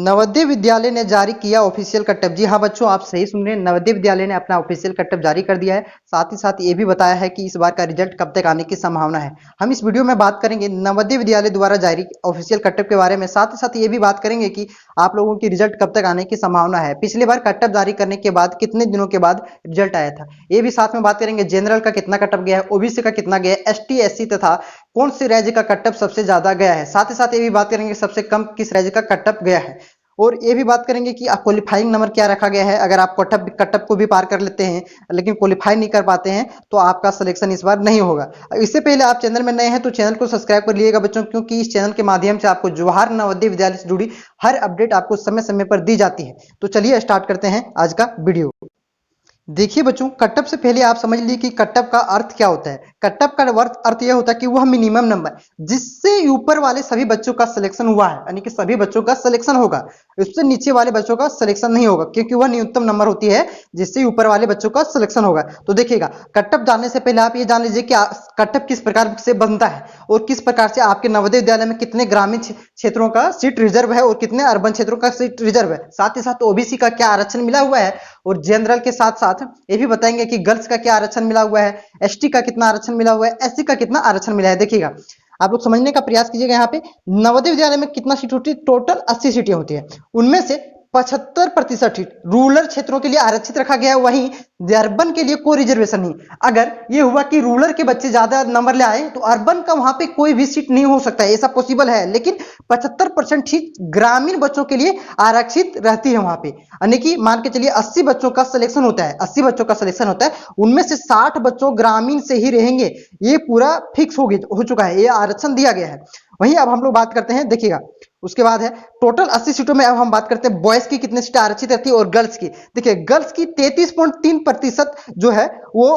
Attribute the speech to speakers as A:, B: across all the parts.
A: नवोदय विद्यालय ने जारी किया ऑफिशियल कट ऑफ। जी हाँ बच्चों, आप सही सुन रहे हैं, नवोदय विद्यालय ने अपना ऑफिशियल कट ऑफ जारी कर दिया है। साथ ही साथ ये भी बताया है कि इस बार का रिजल्ट कब तक आने की संभावना है। हम इस वीडियो में बात करेंगे नवोदय विद्यालय द्वारा जारी ऑफिशियल कट ऑफ के बारे में। साथ ही साथ ये भी बात करेंगे कि आप लोगों की रिजल्ट कब तक आने की संभावना है, पिछली बार कट ऑफ जारी करने के बाद कितने दिनों के बाद रिजल्ट आया था, ये भी साथ में बात करेंगे। जनरल का कितना कट ऑफ गया है, ओबीसी का कितना गया है, एसटी एससी तथा कौन से राज्य का कट ऑफ सबसे ज्यादा गया है। साथ ही साथ ये भी बात करेंगे सबसे कम किस राज्य का कट ऑफ गया है। और ये भी बात करेंगे कि आप क्वालिफाइंग नंबर क्या रखा गया है। अगर आप कट ऑफ को भी पार कर लेते हैं लेकिन क्वालिफाई नहीं कर पाते हैं तो आपका सिलेक्शन इस बार नहीं होगा। इससे पहले आप चैनल में नए हैं तो चैनल को सब्सक्राइब कर लीजिएगा बच्चों, क्योंकि इस चैनल के माध्यम से आपको जवाहर नवोदय विद्यालय से जुड़ी हर अपडेट आपको समय समय पर दी जाती है। तो चलिए स्टार्ट करते हैं आज का वीडियो। देखिए बच्चों, कट ऑफ से पहले आप समझ लीजिए कि कट ऑफ का अर्थ क्या होता है। कट ऑफ का अर्थ यह होता है कि वह मिनिमम नंबर जिससे ऊपर वाले सभी बच्चों का सिलेक्शन हुआ है, यानी कि सभी बच्चों का सिलेक्शन होगा, उससे नीचे वाले बच्चों का सिलेक्शन नहीं होगा, क्योंकि वह न्यूनतम नंबर होती है जिससे ऊपर वाले बच्चों का सिलेक्शन होगा। तो देखिएगा, कट ऑफ जानने से पहले आप ये जान लीजिए कि कट ऑफ किस प्रकार से बनता है और किस प्रकार से आपके नवोदय विद्यालय में कितने ग्रामीण क्षेत्रों का सीट रिजर्व है और कितने अर्बन क्षेत्रों का सीट रिजर्व है। साथ ही साथ ओबीसी का क्या आरक्षण मिला हुआ है और जनरल के साथ साथ ये भी बताएंगे कि गर्ल्स का क्या आरक्षण मिला हुआ है, एसटी का कितना आरक्षण मिला हुआ है, एससी का कितना आरक्षण मिला है। देखिएगा, आप लोग समझने का प्रयास कीजिएगा। यहाँ पे नवोदय विद्यालय में कितना सीट होती है, टोटल 80 सीटें होती है। उनमें से 75% सीट रूरल क्षेत्रों के लिए आरक्षित रखा गया है, वहीं अर्बन के लिए कोई रिजर्वेशन नहीं। अगर ये हुआ कि रूरल के बच्चे ज्यादा नंबर ले आए तो अर्बन का वहां पे कोई भी सीट नहीं हो सकता है, ऐसा पॉसिबल है, लेकिन 75% सीट ग्रामीण बच्चों के लिए आरक्षित रहती है वहां पे। यानी कि मान के चलिए 80 बच्चों का सिलेक्शन होता है, 80 बच्चों का सिलेक्शन होता है, उनमें से 60 बच्चों ग्रामीण से ही रहेंगे, ये पूरा फिक्स हो चुका है, ये आरक्षण दिया गया है। वहीं अब हम लोग बात करते हैं, देखिएगा उसके बाद है टोटल 80 सीटों में अब हम बात करते हैं बॉयज की कितने सीटें आरक्षित रहती है और गर्ल्स की। देखिए, गर्ल्स की 33.3% जो है वो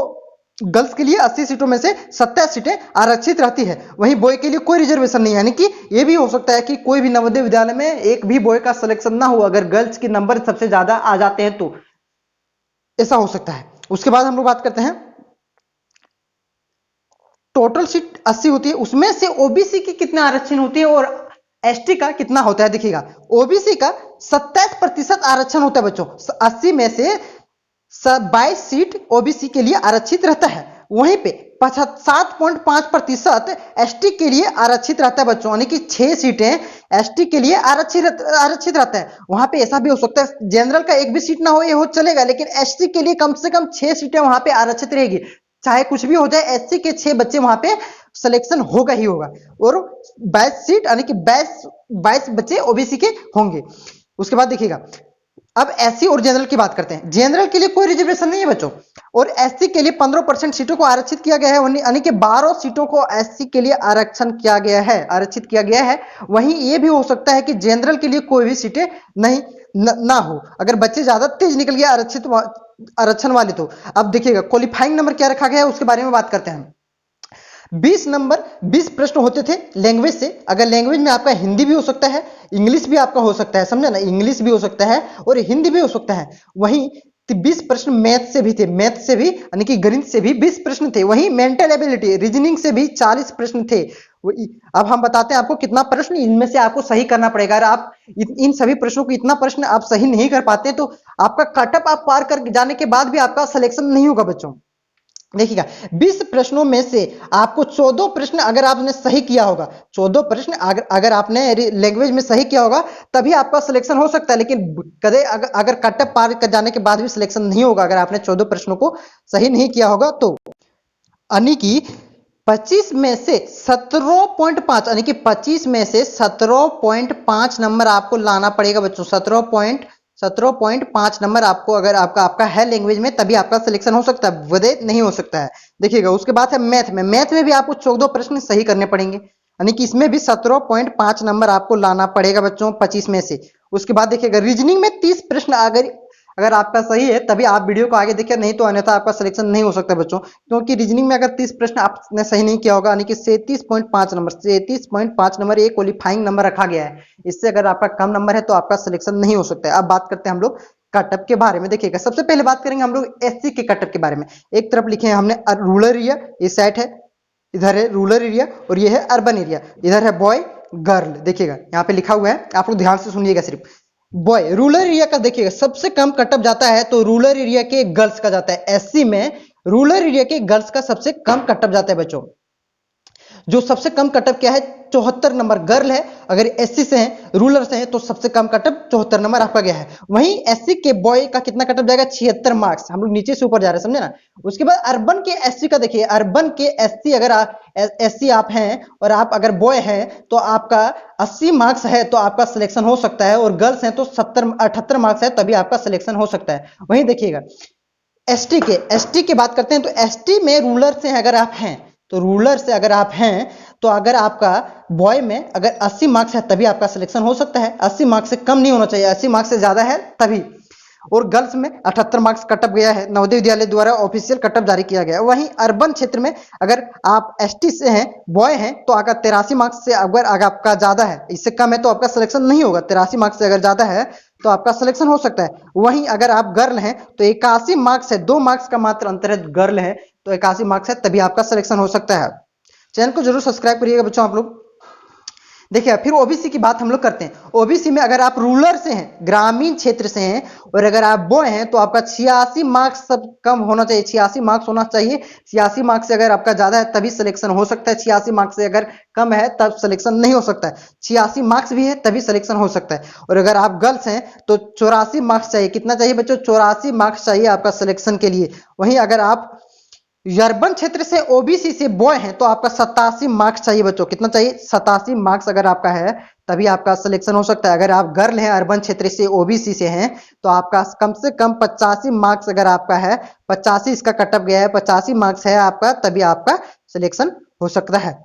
A: गर्ल्स के लिए 80 सीटों में से 27 सीटें आरक्षित रहती है। वहीं बॉय के लिए कोई रिजर्वेशन नहीं है, यानी कि यह भी हो सकता है कि कोई भी नवोदय विद्यालय में एक भी बॉय का सिलेक्शन ना हो अगर गर्ल्स के नंबर सबसे ज्यादा आ जाते हैं तो ऐसा हो सकता है। उसके बाद हम लोग बात करते हैं, टोटल सीट 80 होती है, उसमें से ओबीसी की कितने आरक्षण होती है और एसटी का कितना होता है। देखिएगा, ओबीसी का 27% आरक्षण होता है बच्चों, 80 में से 22 सीट ओबीसी के लिए आरक्षित रहता है। वहीं पे 7.5% एसटी के लिए आरक्षित रहता है बच्चों, यानी कि 6 सीटें एसटी के लिए आरक्षित रहता है। वहां पे ऐसा भी हो सकता है जनरल का एक भी सीट ना हो, ये हो चलेगा, लेकिन एसटी के लिए कम से कम 6 सीटें वहां पे आरक्षित रहेगी। चाहे कुछ भी हो जाए, एससी के 6 बच्चे वहां पे सिलेक्शन होगा ही होगा, और 22 सीट यानी कि 22 बच्चे ओबीसी के होंगे। उसके बाद देखिएगा, अब एससी और जनरल की बात करते हैं। जनरल के लिए कोई रिजर्वेशन नहीं है बच्चों, और एससी के लिए 15% सीटों को आरक्षित किया गया है, यानी कि 12 सीटों को एससी के लिए आरक्षित किया गया है। वहीं यह भी हो सकता है कि जनरल के लिए कोई भी सीटें नहीं ना हो, अगर बच्चे ज्यादा तेज निकल गया आरक्षण वाले तो। अब देखिएगा, क्वालिफाइंग नंबर क्या रखा गया है उसके बारे में बात करते हैं। 20 प्रश्न होते थे लैंग्वेज से। अगर लैंग्वेज में आपका हिंदी भी हो सकता है, इंग्लिश भी आपका हो सकता है, समझे ना, इंग्लिश भी हो सकता है और हिंदी भी हो सकता है। वहीं 20 प्रश्न मैथ से भी थे, मैथ से भी यानी कि गणित से भी 20 प्रश्न थे। वहीं मेंटल एबिलिटी रीजनिंग से भी 40 प्रश्न थे। अब हम बताते हैं आपको कितना प्रश्न इनमें से आपको सही करना पड़ेगा। अगर आप इन सभी प्रश्नों को इतना प्रश्न आप सही नहीं कर पाते तो आपका कट ऑफ आप पार कर जाने के बाद भी आपका सिलेक्शन नहीं होगा बच्चों। देखिएगा, 20 प्रश्नों में से आपको 14 प्रश्न अगर आपने सही किया होगा, 14 प्रश्न अगर आपने लैंग्वेज में सही किया होगा तभी आपका सिलेक्शन हो सकता है, लेकिन कदे अगर कट ऑफ पार कर जाने के बाद भी सिलेक्शन नहीं होगा अगर आपने 14 प्रश्नों को सही नहीं किया होगा तो। यानी कि 25 में से 17.5 यानी कि 25 में से 17.5 नंबर आपको लाना पड़ेगा बच्चों। 17.5 नंबर आपको अगर आपका है लैंग्वेज में तभी आपका सिलेक्शन हो सकता है, वदे नहीं हो सकता है। देखिएगा, उसके बाद है मैथ में भी आपको 14 प्रश्न सही करने पड़ेंगे, यानी कि इसमें भी 17.5 नंबर आपको लाना पड़ेगा बच्चों 25 में से। उसके बाद देखिएगा, रीजनिंग में 30 प्रश्न अगर आपका सही है तभी आप वीडियो को आगे देखिए, नहीं तो अन्यथा आपका सिलेक्शन नहीं हो सकता बच्चों, क्योंकि रीजनिंग में अगर 30 प्रश्न आपने सही नहीं किया होगा, यानी कि 37.5 नंबर एक क्वालिफाइंग नंबर रखा गया है। इससे अगर आपका कम नंबर है तो आपका सिलेक्शन नहीं हो सकता है। अब बात करते हैं हम लोग कट ऑफ के बारे में। देखिएगा, सबसे पहले बात करेंगे हम लोग एससी के कट ऑफ के बारे में। एक तरफ लिखे हैं हमने रूरल एरिया, ये साइड है, इधर है रूरल एरिया और ये है अर्बन एरिया, इधर है बॉय गर्ल। देखिएगा यहाँ पे लिखा हुआ है, आप लोग ध्यान से सुनिएगा सिर्फ। बॉय रूरल एरिया का देखिएगा सबसे कम कटअप जाता है तो रूरल एरिया के गर्ल्स का जाता है। एससी में रूरल एरिया के गर्ल्स का सबसे कम कटअप जाता है बच्चों। जो सबसे कम कटअप क्या है 74 नंबर गर्ल है। अगर एससी से हैं रूरल से हैं तो सबसे कम कटअप 74 नंबर आपका गया है। वहीं एससी के बॉय का कितना कटअप जाएगा 76 मार्क्स। हम लोग नीचे से ऊपर जा रहे हैं समझे ना। उसके बाद अर्बन के एससी का देखिए, अर्बन के एससी अगर एससी आप हैं और आप अगर बॉय हैं तो आपका 80 मार्क्स है तो आपका सिलेक्शन हो सकता है, और गर्ल्स हैं तो 78 मार्क्स है तभी आपका सिलेक्शन हो सकता है। वहीं देखिएगा एसटी के बात करते हैं तो एसटी में रूरल से अगर आप हैं तो रूरल से अगर आप हैं तो अगर आपका बॉय में अगर 80 मार्क्स है तभी आपका सिलेक्शन हो सकता है। 80 मार्क्स से कम नहीं होना चाहिए, 80 मार्क्स से ज्यादा है तभी। और गर्ल्स में 78 मार्क्स कटअप गया है, नवोदय विद्यालय द्वारा ऑफिशियल कटअप जारी किया गया है। वहीं अर्बन क्षेत्र में अगर आप एसटी से हैं बॉय हैं तो अगर 83 मार्क्स से अगर आपका ज्यादा है, इससे कम है तो आपका सिलेक्शन नहीं होगा। 83 मार्क्स से अगर ज्यादा है तो आपका सिलेक्शन हो सकता है। वहीं अगर आप गर्ल हैं तो 81 मार्क्स है, 2 मार्क्स का मात्र अंतर है, गर्ल है तो 81 मार्क्स है तभी आपका सिलेक्शन हो सकता है। चैनल को जरूर सब्सक्राइब करिएगा बच्चों आप लोग। देखिए फिर ओबीसी की बात हम लोग करते हैं। ओबीसी में अगर आप रूरल से हैं, ग्रामीण क्षेत्र से हैं और अगर आप बॉय हैं तो आपका 86 मार्क्स सब कम होना चाहिए, 86 मार्क्स होना चाहिए। 86 मार्क्स से अगर आपका ज्यादा है तभी सिलेक्शन हो सकता है, 86 मार्क्स से अगर कम है तब सिलेक्शन नहीं हो सकता है। 86 मार्क्स भी है तभी सिलेक्शन हो सकता है। और अगर आप गर्ल्स हैं तो 84 मार्क्स चाहिए। कितना चाहिए बच्चों 84 मार्क्स चाहिए आपका सिलेक्शन के लिए। वहीं अगर आप अर्बन क्षेत्र से ओबीसी से बॉय हैं तो आपका 87 मार्क्स चाहिए बच्चों। कितना चाहिए 87 मार्क्स अगर आपका है तभी आपका सिलेक्शन हो सकता है। अगर आप गर्ल हैं अर्बन क्षेत्र से ओबीसी से हैं तो आपका कम से कम 85 मार्क्स अगर आपका है, 85 इसका कटअप गया है, 85 मार्क्स है आपका तभी आपका सिलेक्शन हो सकता है।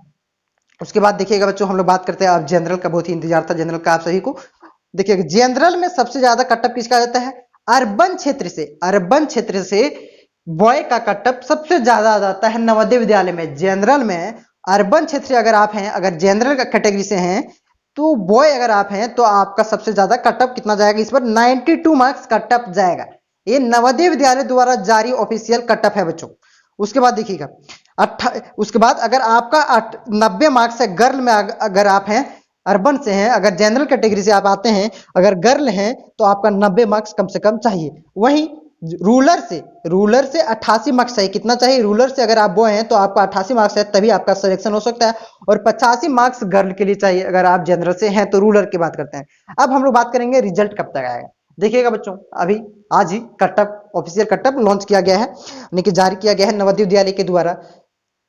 A: उसके बाद देखिएगा बच्चों हम लोग बात करते हैं अब जनरल का। बहुत ही इंतजार था जनरल का आप सभी को। देखिएगा जनरल में सबसे ज्यादा कटअप किसका जाता है अर्बन क्षेत्र से। अर्बन क्षेत्र से बॉय का कटअप सबसे ज्यादा जाता है नवोदय विद्यालय में। जनरल में अर्बन क्षेत्र से अगर आप हैं, अगर जनरल का कैटेगरी से हैं तो बॉय अगर आप हैं तो आपका सबसे ज्यादा कटअप कितना जाएगा इस पर 92 मार्क्स कटअप जाएगा। ये नवोदय विद्यालय द्वारा जारी ऑफिशियल कटअप है बच्चों। उसके बाद देखिएगा उसके बाद अगर आपका 90 मार्क्स है गर्ल में, अगर आप हैं अर्बन से हैं, अगर जनरल कैटेगरी से आप आते हैं, अगर गर्ल हैं तो आपका 90 मार्क्स कम से कम चाहिए। वहीं रूलर से 88 मार्क्स चाहिए। कितना चाहिए रूलर से अगर आप बॉय हैं तो आपका 88 मार्क्स है तभी आपका सिलेक्शन हो सकता है, और 85 मार्क्स गर्ल के लिए चाहिए अगर आप जनरल से हैं तो। रूलर की बात करते हैं। अब हम लोग बात करेंगे रिजल्ट कब तक आएगा। देखिएगा बच्चों अभी आज ही कटअप ऑफिशियल कटअप लॉन्च किया गया है, यानी कि जारी किया गया है नवोदय विद्यालय के द्वारा।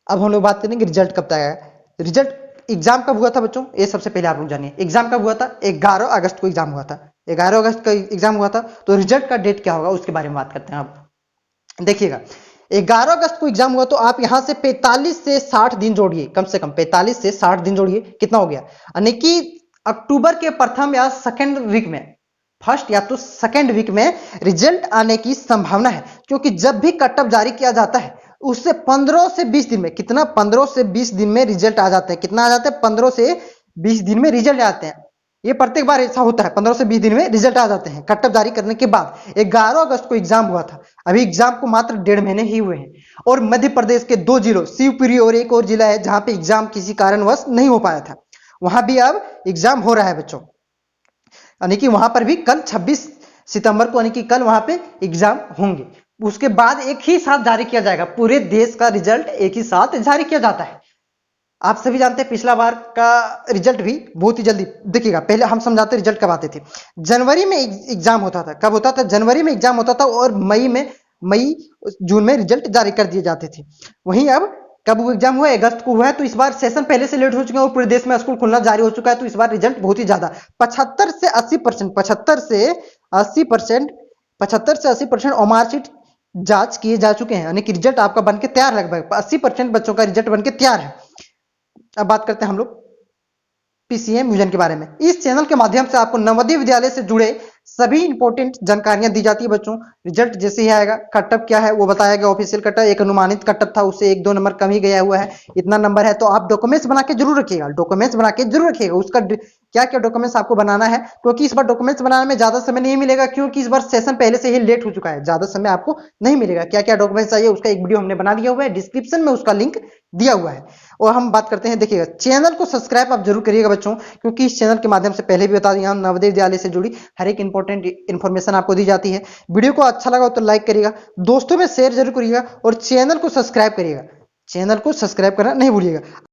A: अब हम लोग बात करेंगे रिजल्ट कब तक आएगा। रिजल्ट एग्जाम कब हुआ था बच्चों ये सबसे पहले आप लोग जानिए। एग्जाम कब हुआ था 11 अगस्त को एग्जाम हुआ था। 11 अगस्त का एग्जाम हुआ था तो रिजल्ट का डेट क्या होगा उसके बारे में बात करते हैं। अब देखिएगा 11 अगस्त को एग्जाम हुआ तो आप यहां से 45 से 60 दिन जोड़िए, कम से कम 45 से 60 दिन जोड़िए, कितना हो गया यानी कि अक्टूबर के प्रथम या सेकेंड वीक में, फर्स्ट या तो सेकेंड वीक में रिजल्ट आने की संभावना है। क्योंकि जब भी कटअप जारी किया जाता है उससे 15 से 20 दिन में, कितना 15 से 20 दिन में रिजल्ट आ जाते हैं। कितना आ जाते हैं 15 से 20 दिन में रिजल्ट आते हैं। ये प्रत्येक बार ऐसा होता है 15 से 20 दिन में रिजल्ट आ जाते हैं कटअप जारी करने के बाद। 11 अगस्त को एग्जाम हुआ था, अभी एग्जाम को मात्र 1.5 महीने ही हुए हैं। और मध्य प्रदेश के 2 जिलों शिवपुरी और एक और जिला है जहां पे एग्जाम किसी कारणवश नहीं हो पाया था, वहां भी अब एग्जाम हो रहा है बच्चों। यानी कि वहां पर भी कल 26 सितंबर को यानी कि कल वहां पे एग्जाम होंगे। उसके बाद एक ही साथ जारी किया जाएगा, पूरे देश का रिजल्ट एक ही साथ जारी किया जाता है। आप सभी जानते हैं पिछला बार का रिजल्ट भी बहुत ही जल्दी, देखिएगा पहले हम समझाते रिजल्ट कब आते थे। जनवरी में एग्जाम होता था। कब होता था जनवरी में एग्जाम होता था, और मई जून में रिजल्ट जारी कर दिए जाते थे। वहीं अब कब वो एग्जाम हुआ अगस्त को हुआ है, तो इस बार सेशन पहले से लेट हो चुके हैं और पूरे देश में स्कूल खुलना जारी हो चुका है। तो इस बार रिजल्ट बहुत ही ज्यादा 75 से 80% और मार्कशीट जांच किए जा चुके हैं, यानी कि रिजल्ट आपका बनके तैयार, लगभग 80% बच्चों का रिजल्ट बनके तैयार है। अब बात करते हैं हम लोग पीसीएम म्यूजियम के बारे में। इस चैनल के माध्यम से आपको नवोदय विद्यालय से जुड़े सभी इंपॉर्टेंट जानकारियां दी जाती है बच्चों। रिजल्ट जैसे ही आएगा, कटअप क्या है वो बताया गया, ऑफिशियल कटअप एक अनुमानित कटअप था, उससे 1-2 नंबर कम ही गया हुआ है, इतना नंबर है। तो आप डॉक्यूमेंट्स बना के जरूर रखिएगा, डॉक्यूमेंट्स बना के जरूर रखिएगा। उसका क्या क्या डॉक्यूमेंट्स आपको बनाना है, क्योंकि इस बार डॉक्यूमेंट्स बनाने में ज्यादा समय नहीं मिलेगा, क्योंकि इस बार सेशन पहले से ही लेट हो चुका है, ज्यादा समय आपको नहीं मिलेगा। क्या क्या डॉक्यूमेंट्स चाहिए उसका एक वीडियो हमने बना दिया हुआ है, डिस्क्रिप्शन में उसका लिंक दिया हुआ है। और हम बात करते हैं, देखिएगा चैनल को सब्सक्राइब आप जरूर करिएगा बच्चों, क्योंकि इस चैनल के माध्यम से पहले भी बता दिया, नवोदय विद्यालय से जुड़ी हर एक इंपॉर्टेंट इन्फॉर्मेशन आपको दी जाती है। वीडियो को अच्छा लगा हो तो लाइक करिएगा, दोस्तों में शेयर जरूर करिएगा और चैनल को सब्सक्राइब करिएगा, चैनल को सब्सक्राइब करना नहीं भूलिएगा।